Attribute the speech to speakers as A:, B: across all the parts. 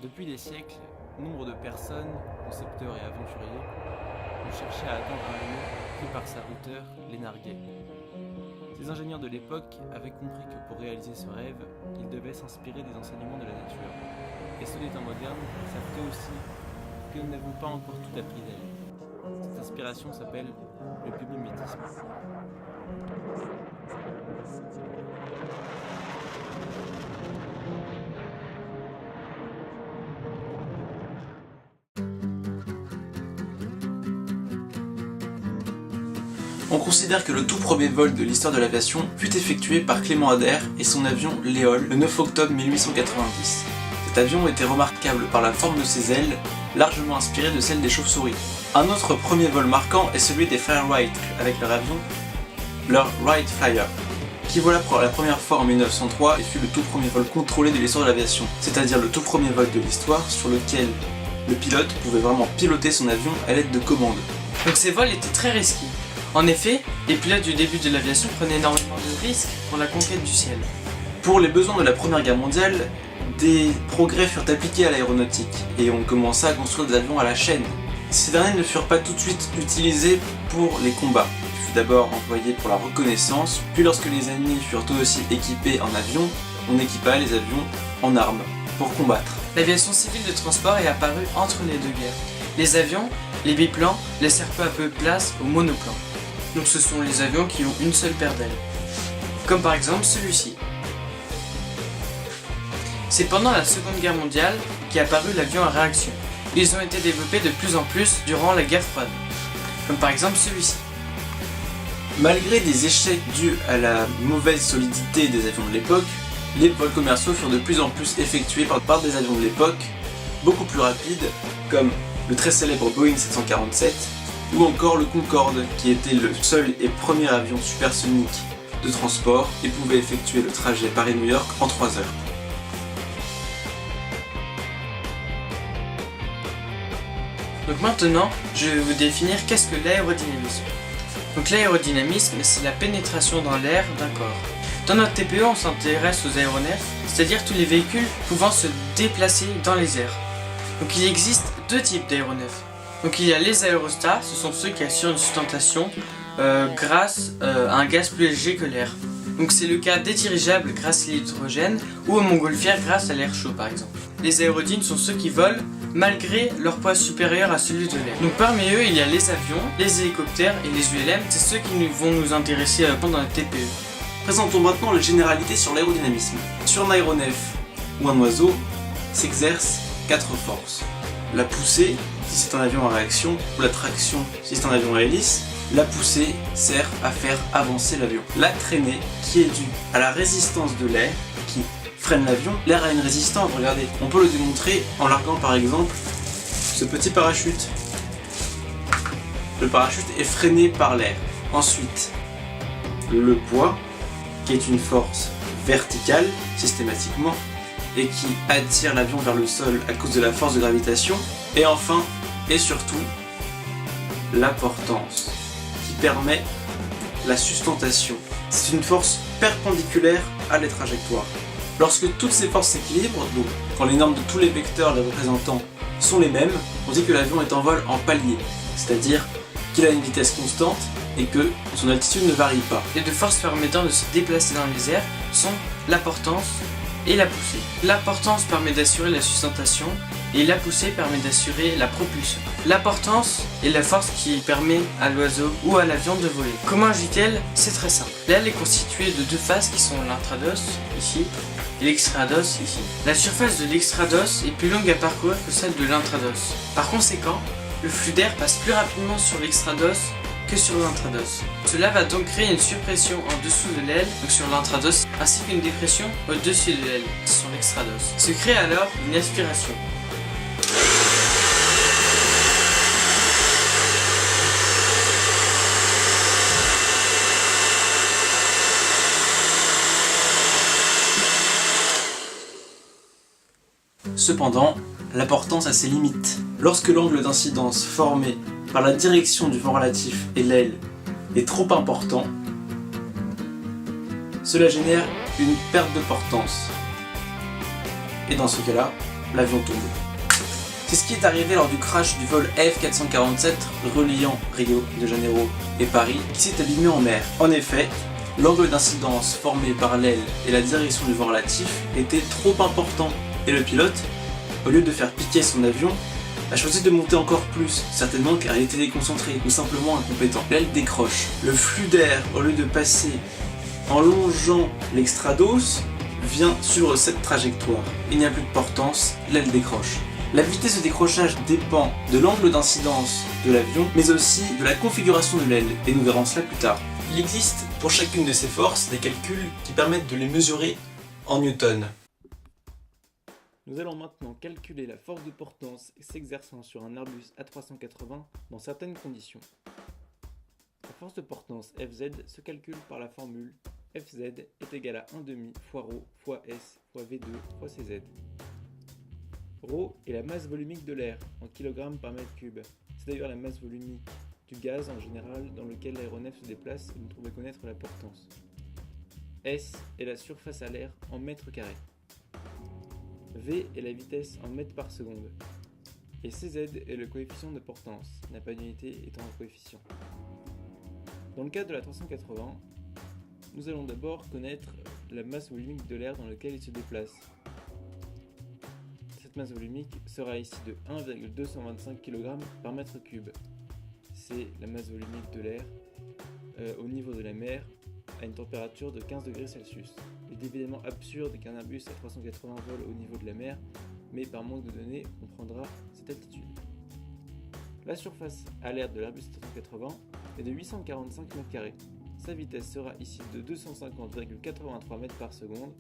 A: Depuis des siècles, nombre de personnes, concepteurs et aventuriers, ont cherché à atteindre un lieu qui, par sa hauteur, les narguait. Ces ingénieurs de l'époque avaient compris que pour réaliser ce rêve, ils devaient s'inspirer des enseignements de la nature. Et ceux des temps modernes savent aussi que nous n'avons pas encore tout appris d'elle. Cette inspiration s'appelle le biomimmétisme.
B: On considère que le tout premier vol de l'histoire de l'aviation fut effectué par Clément Ader et son avion Léol le 9 octobre 1890. Cet avion était remarquable par la forme de ses ailes, largement inspirée de celle des chauves-souris. Un autre premier vol marquant est celui des frères Wright avec leur avion, leur Wright Flyer, qui vola pour la première fois en 1903 et fut le tout premier vol contrôlé de l'histoire de l'aviation, c'est-à-dire le tout premier vol de l'histoire sur lequel le pilote pouvait vraiment piloter son avion à l'aide de commandes.
C: Donc ces vols étaient très risqués. En effet, les pilotes du début de l'aviation prenaient énormément de risques pour la conquête du ciel.
B: Pour les besoins de la Première Guerre mondiale, des progrès furent appliqués à l'aéronautique et on commença à construire des avions à la chaîne. Ces derniers ne furent pas tout de suite utilisés pour les combats. Ils furent d'abord employés pour la reconnaissance, puis lorsque les ennemis furent eux aussi équipés en avions, on équipa les avions en armes pour combattre.
C: L'aviation civile de transport est apparue entre les deux guerres. Les avions, les biplans, laissèrent peu à peu place aux monoplans. Donc ce sont les avions qui ont une seule paire d'ailes. Comme par exemple celui-ci. C'est pendant la Seconde Guerre mondiale qu'est apparu l'avion à réaction. Ils ont été développés de plus en plus durant la guerre froide. Comme par exemple celui-ci.
B: Malgré des échecs dus à la mauvaise solidité des avions de l'époque, les vols commerciaux furent de plus en plus effectués par des avions de l'époque, beaucoup plus rapides, comme le très célèbre Boeing 747, ou encore le Concorde, qui était le seul et premier avion supersonique de transport et pouvait effectuer le trajet Paris-New York en 3 heures.
C: Donc maintenant, je vais vous définir qu'est-ce que l'aérodynamisme. Donc l'aérodynamisme, c'est la pénétration dans l'air d'un corps. Dans notre TPE, on s'intéresse aux aéronefs, c'est-à-dire tous les véhicules pouvant se déplacer dans les airs. Donc il existe deux types d'aéronefs. Donc il y a les aérostats, ce sont ceux qui assurent une sustentation grâce à un gaz plus léger que l'air. Donc c'est le cas des dirigeables grâce à l'hydrogène ou aux montgolfières grâce à l'air chaud par exemple. Les aérodynes sont ceux qui volent malgré leur poids supérieur à celui de l'air. Donc parmi eux il y a les avions, les hélicoptères et les ULM, c'est ceux qui vont nous intéresser pendant la TPE.
B: Présentons maintenant les généralités sur l'aérodynamisme. Sur un aéronef ou un oiseau s'exercent 4 forces. La poussée, si c'est un avion à réaction, ou la traction, si c'est un avion à hélice. La poussée sert à faire avancer l'avion. La traînée, qui est due à la résistance de l'air, qui freine l'avion. L'air a une résistance, regardez. On peut le démontrer en larguant par exemple ce petit parachute. Le parachute est freiné par l'air. Ensuite, le poids, qui est une force verticale, systématiquement, et qui attire l'avion vers le sol à cause de la force de gravitation. Et enfin, et surtout, la portance, qui permet la sustentation. C'est une force perpendiculaire à la trajectoire. Lorsque toutes ces forces s'équilibrent, donc quand les normes de tous les vecteurs les représentant sont les mêmes, on dit que l'avion est en vol en palier, c'est-à-dire qu'il a une vitesse constante et que son altitude ne varie pas.
C: Les deux forces permettant de se déplacer dans les airs sont la portance et la poussée. La portance permet d'assurer la sustentation et la poussée permet d'assurer la propulsion. La portance est la force qui permet à l'oiseau ou à l'avion de voler. Comment agit-elle? C'est très simple. L'aile est constituée de deux faces qui sont l'intrados, ici, et l'extrados, ici. La surface de l'extrados est plus longue à parcourir que celle de l'intrados. Par conséquent, le flux d'air passe plus rapidement sur l'extrados que sur l'intrados. Cela va donc créer une surpression en dessous de l'aile, donc sur l'intrados, ainsi qu'une dépression au-dessus de l'aile, sur l'extrados. Se crée alors une aspiration.
B: Cependant, la portance a ses limites. Lorsque l'angle d'incidence formé par la direction du vent relatif et l'aile est trop important, cela génère une perte de portance. Et dans ce cas-là, l'avion tombe. C'est ce qui est arrivé lors du crash du vol AF447 reliant Rio de Janeiro et Paris qui s'est abîmé en mer. En effet, l'angle d'incidence formé par l'aile et la direction du vent relatif était trop important et le pilote, au lieu de faire piquer son avion, a choisi de monter encore plus, certainement car il était déconcentré ou simplement incompétent. L'aile décroche. Le flux d'air, au lieu de passer en longeant l'extrados, vient suivre cette trajectoire. Il n'y a plus de portance, l'aile décroche. La vitesse de décrochage dépend de l'angle d'incidence de l'avion, mais aussi de la configuration de l'aile, et nous verrons cela plus tard. Il existe pour chacune de ces forces des calculs qui permettent de les mesurer en newtons.
A: Nous allons maintenant calculer la force de portance s'exerçant sur un Airbus A380 dans certaines conditions. La force de portance Fz se calcule par la formule Fz est égal à 1/2 fois ρ fois S fois V2 fois Cz. Rho est la masse volumique de l'air en kg par mètre cube. C'est d'ailleurs la masse volumique du gaz en général dans lequel l'aéronef se déplace et nous trouvons connaître la portance. S est la surface à l'air en mètres carrés. V est la vitesse en mètres par seconde. Et Cz est le coefficient de portance, n'a pas d'unité étant un coefficient. Dans le cas de la 380, nous allons d'abord connaître la masse volumique de l'air dans lequel il se déplace. Cette masse volumique sera ici de 1,225 kg par mètre cube. C'est la masse volumique de l'air au niveau de la mer à une température de 15 degrés Celsius. Il est évidemment absurde qu'un Airbus A380 vole au niveau de la mer, mais par manque de données, on prendra cette altitude. La surface à l'air de l'Airbus A380 est de 845 m². Sa vitesse sera ici de 250,83 m par seconde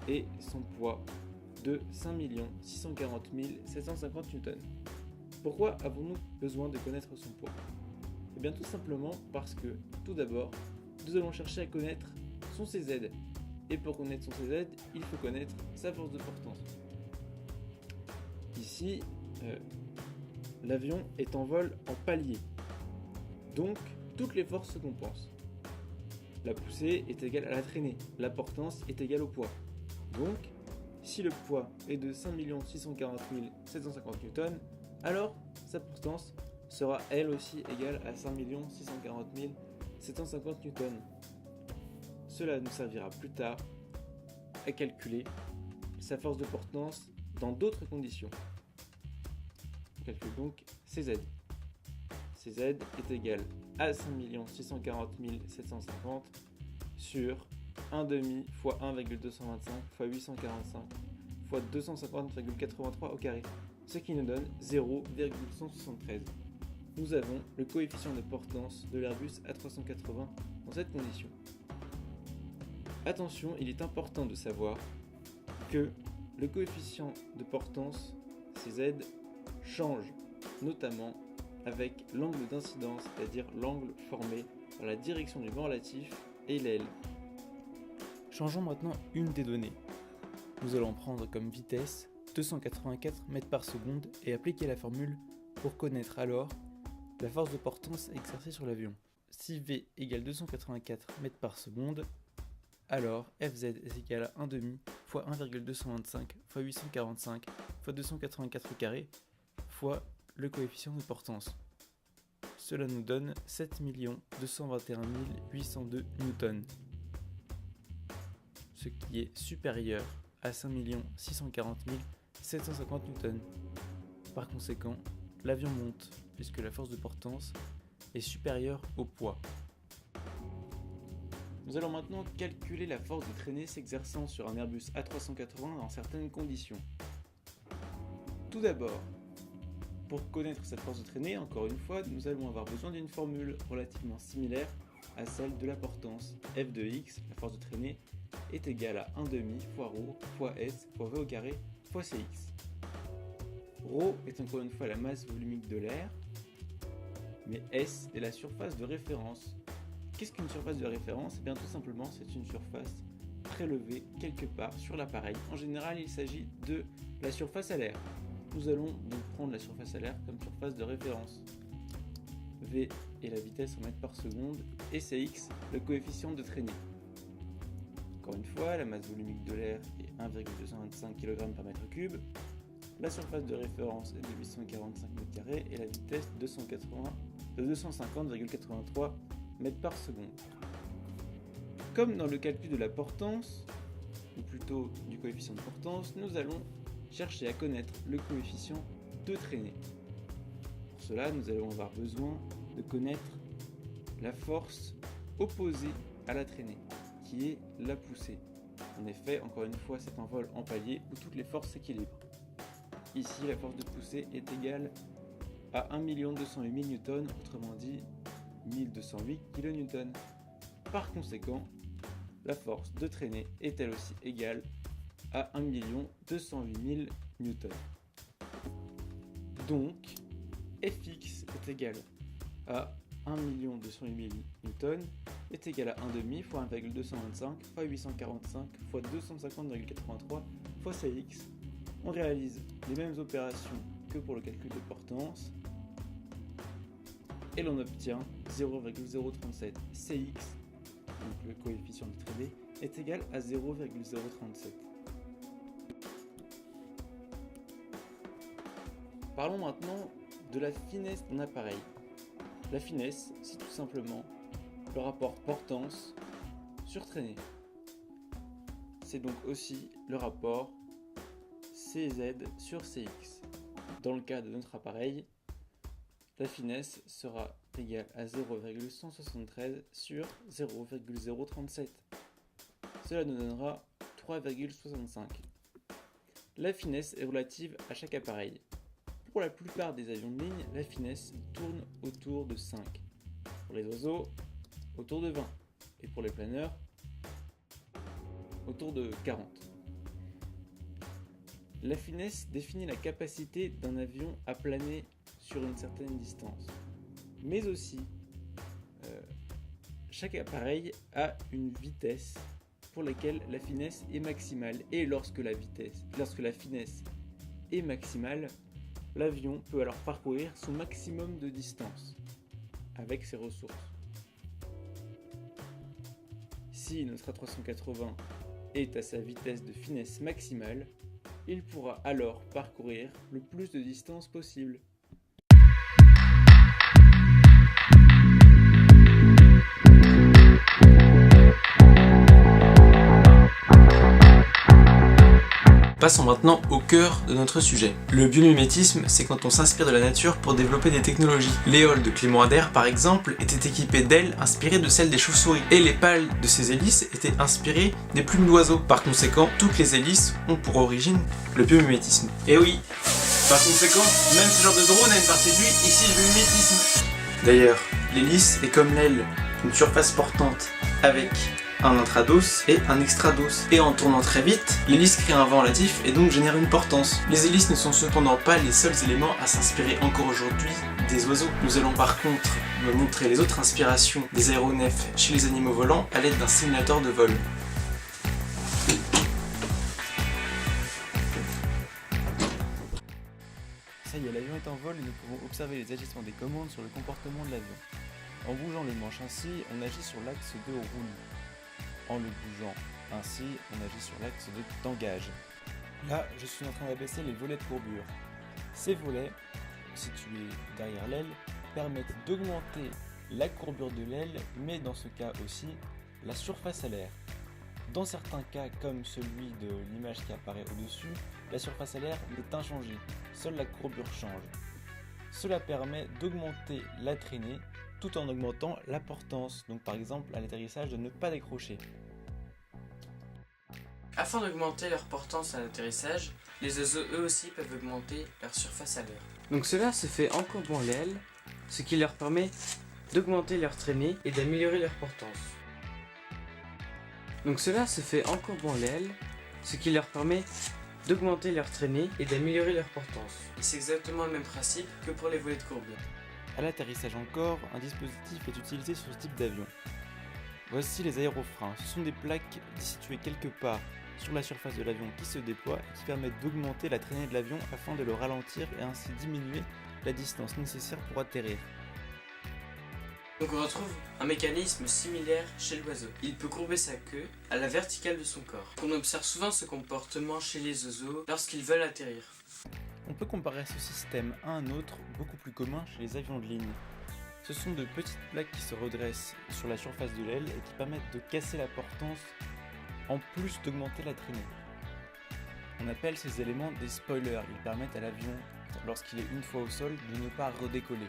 A: et son poids de 5 640 750 Newtons. Pourquoi avons-nous besoin de connaître son poids? Eh bien tout simplement parce que, tout d'abord, nous allons chercher à connaître son Cz. Et pour connaître son Cz, il faut connaître sa force de portance. Ici, l'avion est en vol en palier. Donc, toutes les forces se compensent. La poussée est égale à la traînée. La portance est égale au poids. Donc, si le poids est de 5 640 750 Newtons, alors sa portance sera elle aussi égale à 5 640 750 Newtons. Cela nous servira plus tard à calculer sa force de portance dans d'autres conditions. On calcule donc Cz. Cz est égal à 5 640 750 sur 1/2 fois 1,225 fois 845 fois 250,83 au carré, ce qui nous donne 0,173. Nous avons le coefficient de portance de l'Airbus A380 dans cette condition. Attention, il est important de savoir que le coefficient de portance Cz change, notamment avec l'angle d'incidence, c'est-à-dire l'angle formé par la direction du vent relatif et l'aile. Changeons maintenant une des données. Nous allons prendre comme vitesse 284 mètres par seconde et appliquer la formule pour connaître alors la force de portance exercée sur l'avion. Si V égale 284 mètres par seconde, alors Fz est égal à 1/2 fois 1,225 fois 845 fois 284 au carré fois le coefficient de portance. Cela nous donne 7 221 802 newtons, ce qui est supérieur à 5 640 750 newtons. Par conséquent, l'avion monte puisque la force de portance est supérieure au poids. Nous allons maintenant calculer la force de traînée s'exerçant sur un Airbus A380 dans certaines conditions. Tout d'abord, pour connaître cette force de traînée, encore une fois, nous allons avoir besoin d'une formule relativement similaire à celle de la portance. F de x, la force de traînée, est égale à 1/2 fois ρ fois s fois v au carré fois cx. ρ est encore une fois la masse volumique de l'air, mais s est la surface de référence. Qu'est-ce qu'une surface de référence? Eh bien tout simplement c'est une surface prélevée quelque part sur l'appareil. En général il s'agit de la surface à l'air. Nous allons donc prendre la surface à l'air comme surface de référence. V est la vitesse en mètres par seconde et Cx le coefficient de traînée. Encore une fois, la masse volumique de l'air est 1,225 kg par mètre cube, la surface de référence est de 845 m² et la vitesse de 250,83 mètres par seconde. Comme dans le calcul de la portance, ou plutôt du coefficient de portance, nous allons chercher à connaître le coefficient de traînée. Pour cela, nous allons avoir besoin de connaître la force opposée à la traînée, qui est la poussée. En effet, encore une fois, c'est un vol en palier où toutes les forces s'équilibrent. Ici, la force de poussée est égale à 1 208 000 N, autrement dit 1208 kN. Par conséquent, la force de traînée est elle aussi égale à 1 208 000 N. Donc, Fx est égal à 1 208 000 N est égal à 1,5 fois 1,225 fois 845 fois 250,83 fois Cx. On réalise les mêmes opérations que pour le calcul de portance et l'on obtient 0,037 Cx, donc le coefficient de traînée, est égal à 0,037. Parlons maintenant de la finesse d'un appareil. La finesse, c'est tout simplement le rapport portance sur traînée. C'est donc aussi le rapport Cz sur Cx. Dans le cas de notre appareil, la finesse sera égale à 0,173 sur 0,037. Cela nous donnera 3,65. La finesse est relative à chaque appareil. Pour la plupart des avions de ligne, la finesse tourne autour de 5. Pour les oiseaux, autour de 20. Et pour les planeurs, autour de 40. La finesse définit la capacité d'un avion à planer sur une certaine distance. Mais aussi, chaque appareil a une vitesse pour laquelle la finesse est maximale. Et lorsque la finesse est maximale, l'avion peut alors parcourir son maximum de distance avec ses ressources. Si notre A380 est à sa vitesse de finesse maximale, il pourra alors parcourir le plus de distance possible.
B: Passons maintenant au cœur de notre sujet. Le biomimétisme, c'est quand on s'inspire de la nature pour développer des technologies. L'éole de Clément Ader, par exemple, était équipée d'ailes inspirées de celles des chauves-souris, et les pales de ces hélices étaient inspirées des plumes d'oiseaux. Par conséquent, toutes les hélices ont pour origine le biomimétisme. Et oui, par conséquent, même ce genre de drone a une partie de lui ici le biomimétisme. D'ailleurs, l'hélice est comme l'aile, une surface portante avec un intrados et un extrados. Et en tournant très vite, l'hélice crée un vent relatif et donc génère une portance. Les hélices ne sont cependant pas les seuls éléments à s'inspirer encore aujourd'hui des oiseaux. Nous allons par contre me montrer les autres inspirations des aéronefs chez les animaux volants à l'aide d'un simulateur de vol.
A: Ça y est, l'avion est en vol et nous pouvons observer les agissements des commandes sur le comportement de l'avion. En bougeant les manches ainsi, on agit sur l'axe de roule. En le bougeant ainsi, on agit sur l'axe d'engage. Là, je suis en train d'abaisser les volets de courbure. Ces volets, situés derrière l'aile, permettent d'augmenter la courbure de l'aile, mais dans ce cas aussi, la surface à l'air. Dans certains cas, comme celui de l'image qui apparaît au-dessus, la surface à l'air est inchangée, seule la courbure change. Cela permet d'augmenter la traînée tout en augmentant la portance, donc par exemple à l'atterrissage de ne pas décrocher.
C: Afin d'augmenter leur portance à l'atterrissage, les oiseaux eux aussi peuvent augmenter leur surface à l'air. Donc cela se fait en courbant l'aile, ce qui leur permet d'augmenter leur traînée et d'améliorer leur portance. Et c'est exactement le même principe que pour les volets de courbure.
A: À l'atterrissage encore, un dispositif est utilisé sur ce type d'avion. Voici les aérofreins. Ce sont des plaques situées quelque part sur la surface de l'avion qui se déploient et qui permettent d'augmenter la traînée de l'avion afin de le ralentir et ainsi diminuer la distance nécessaire pour atterrir.
C: Donc on retrouve un mécanisme similaire chez l'oiseau. Il peut courber sa queue à la verticale de son corps. On observe souvent ce comportement chez les oiseaux lorsqu'ils veulent atterrir.
A: On peut comparer ce système à un autre, beaucoup plus commun chez les avions de ligne. Ce sont de petites plaques qui se redressent sur la surface de l'aile et qui permettent de casser la portance en plus d'augmenter la traînée. On appelle ces éléments des spoilers. Ils permettent à l'avion, lorsqu'il est une fois au sol, de ne pas redécoller.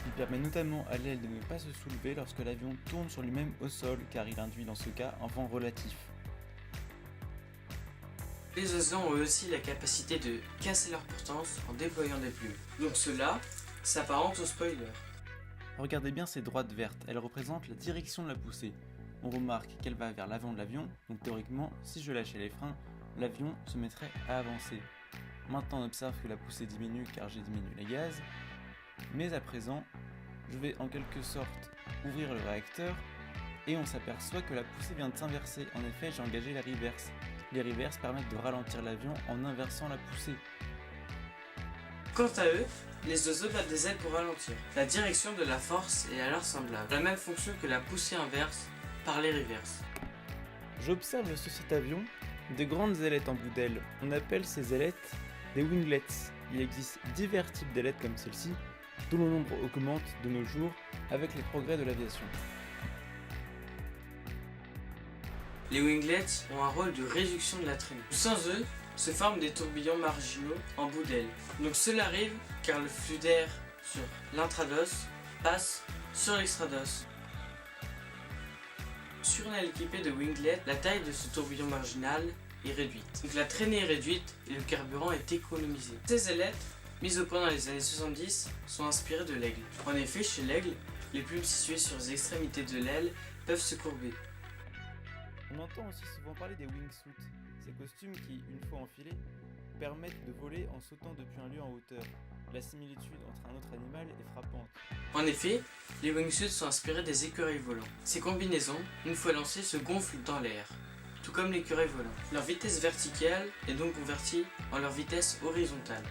A: Il permet notamment à l'aile de ne pas se soulever lorsque l'avion tourne sur lui-même au sol, car il induit dans ce cas un vent relatif.
C: Les oiseaux ont aussi la capacité de casser leur portance en déployant des plumes. Donc cela s'apparente au spoiler.
A: Regardez bien ces droites vertes, elles représentent la direction de la poussée. On remarque qu'elle va vers l'avant de l'avion, donc théoriquement, si je lâchais les freins, l'avion se mettrait à avancer. Maintenant on observe que la poussée diminue car j'ai diminué les gaz, mais à présent, je vais en quelque sorte ouvrir le réacteur et on s'aperçoit que la poussée vient de s'inverser. En effet, j'ai engagé la reverse. Les reverses permettent de ralentir l'avion en inversant la poussée.
C: Quant à eux, les oiseaux battent des ailes pour ralentir. La direction de la force est alors semblable. La même fonction que la poussée inverse par les reverses.
A: J'observe sur cet avion de grandes ailettes en bout d'aile. On appelle ces ailettes des winglets. Il existe divers types d'ailettes comme celle-ci, dont le nombre augmente de nos jours avec les progrès de l'aviation.
C: Les winglets ont un rôle de réduction de la traînée. Sans eux, se forment des tourbillons marginaux en bout d'aile. Donc cela arrive car le flux d'air sur l'intrados passe sur l'extrados. Sur une aile équipée de winglets, la taille de ce tourbillon marginal est réduite. Donc la traînée est réduite et le carburant est économisé. Ces ailettes, mises au point dans les années 70, sont inspirées de l'aigle. En effet, chez l'aigle, les plumes situées sur les extrémités de l'aile peuvent se courber.
A: On entend aussi souvent parler des wingsuits, ces costumes qui, une fois enfilés, permettent de voler en sautant depuis un lieu en hauteur. La similitude entre un autre animal est frappante.
C: En effet, les wingsuits sont inspirés des écureuils volants. Ces combinaisons, une fois lancées, se gonflent dans l'air, tout comme l'écureuil volant. Leur vitesse verticale est donc convertie en leur vitesse horizontale.